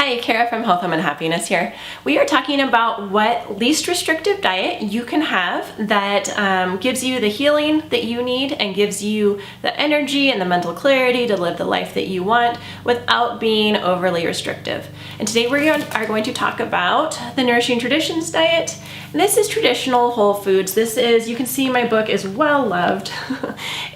Hi, Kara from Health, Home, and Happiness here. We are talking about what least restrictive diet you can have that gives you the healing that you need and gives you the energy and the mental clarity to live the life that you want without being overly restrictive. And today we are going to talk about the Nourishing Traditions diet. And this is traditional whole foods. This is, you can see my book is well loved.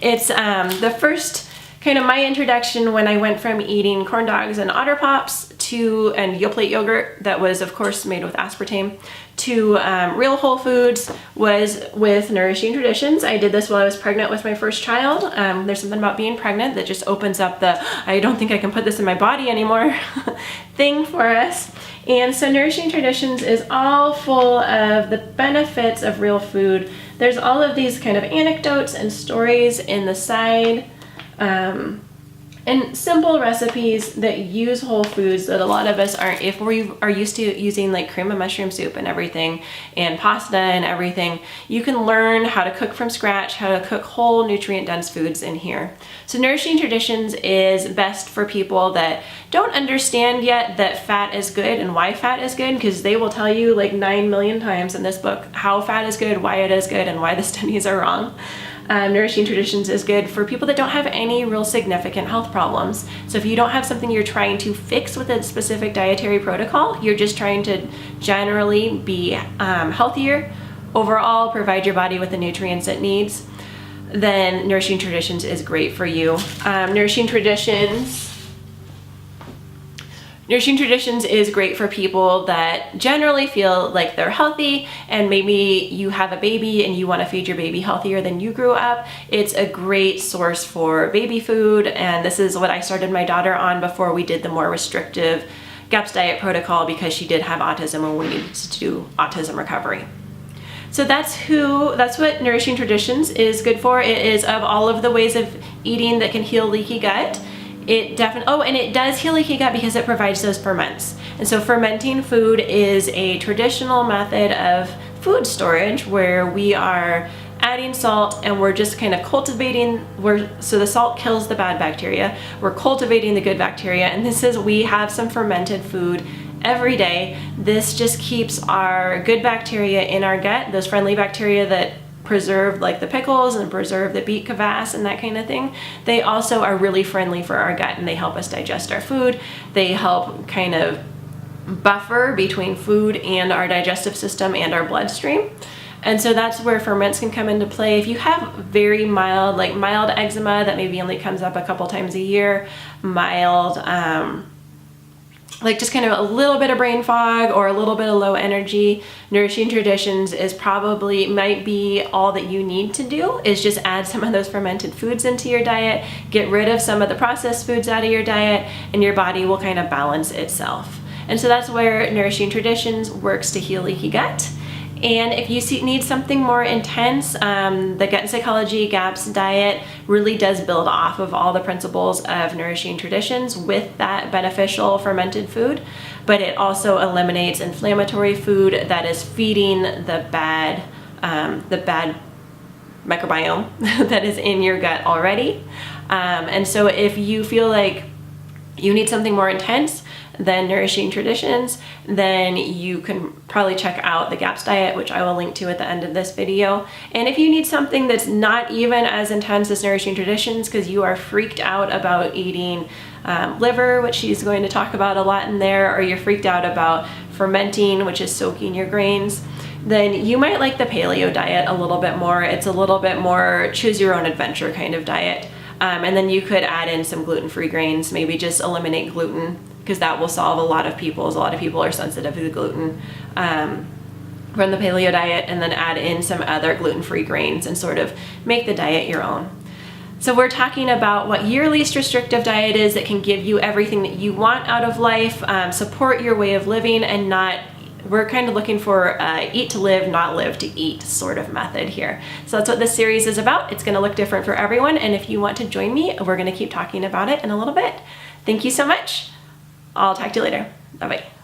It's the first kind of my introduction when I went from eating corn dogs and Otter Pops and Yoplait yogurt that was of course made with aspartame to real whole foods was with Nourishing Traditions. I did this while I was pregnant with my first child. There's something about being pregnant that just opens up the I don't think I can put this in my body anymore thing for us. And so Nourishing Traditions is all full of the benefits of real food. There's all of these kind of anecdotes and stories in the side. And simple recipes that use whole foods that a lot of us aren't. If we are used to using like cream of mushroom soup and everything and pasta and everything, you can learn how to cook from scratch, how to cook whole nutrient dense foods in here. So Nourishing Traditions is best for people that don't understand yet that fat is good and why fat is good, because they will tell you like 9 million times in this book how fat is good, why it is good, and why the studies are wrong. Nourishing Traditions is good for people that don't have any real significant health problems. So if you don't have something you're trying to fix with a specific dietary protocol, you're just trying to generally be healthier, overall provide your body with the nutrients it needs, then Nourishing Traditions is great for you. Nourishing Traditions is great for people that generally feel like they're healthy, and maybe you have a baby and you want to feed your baby healthier than you grew up. It's a great source for baby food, and this is what I started my daughter on before we did the more restrictive GAPS diet protocol, because she did have autism and we needed to do autism recovery. So that's what Nourishing Traditions is good for. It is of all of the ways of eating that can heal leaky gut. It definitely, and it does heal leaky gut because it provides those ferments. And so fermenting food is a traditional method of food storage where we are adding salt and we're just kind of cultivating, so the salt kills the bad bacteria. We're cultivating the good bacteria, and we have some fermented food every day. This just keeps our good bacteria in our gut, those friendly bacteria that preserve like the pickles and preserve the beet kvass and that kind of thing. They also are really friendly for our gut, and they help us digest our food. They help kind of buffer between food and our digestive system and our bloodstream. And so that's where ferments can come into play. If you have very mild eczema that maybe only comes up a couple times a year, mild like just kind of a little bit of brain fog or a little bit of low energy, Nourishing Traditions might be all that you need to do, is just add some of those fermented foods into your diet, get rid of some of the processed foods out of your diet, and your body will kind of balance itself. And so that's where Nourishing Traditions works to heal leaky gut. And if you need something more intense, the Gut and Psychology GAPS diet really does build off of all the principles of Nourishing Traditions with that beneficial fermented food, but it also eliminates inflammatory food that is feeding the bad microbiome that is in your gut already. And so if you feel like you need something more intense than Nourishing Traditions, then you can probably check out the GAPS diet, which I will link to at the end of this video. And if you need something that's not even as intense as Nourishing Traditions, because you are freaked out about eating liver, which she's going to talk about a lot in there, or you're freaked out about fermenting, which is soaking your grains, then you might like the Paleo diet a little bit more. It's a little bit more choose your own adventure kind of diet. And then you could add in some gluten-free grains, maybe just eliminate gluten, because that will solve a lot of people's. A lot of people are sensitive to gluten from the Paleo diet, and then add in some other gluten-free grains and sort of make the diet your own. So we're talking about what your least restrictive diet is that can give you everything that you want out of life, support your way of living, and we're kind of looking for eat to live, not live to eat sort of method here. So that's what this series is about. It's gonna look different for everyone, and if you want to join me, we're gonna keep talking about it in a little bit. Thank you so much. I'll talk to you later. Bye-bye.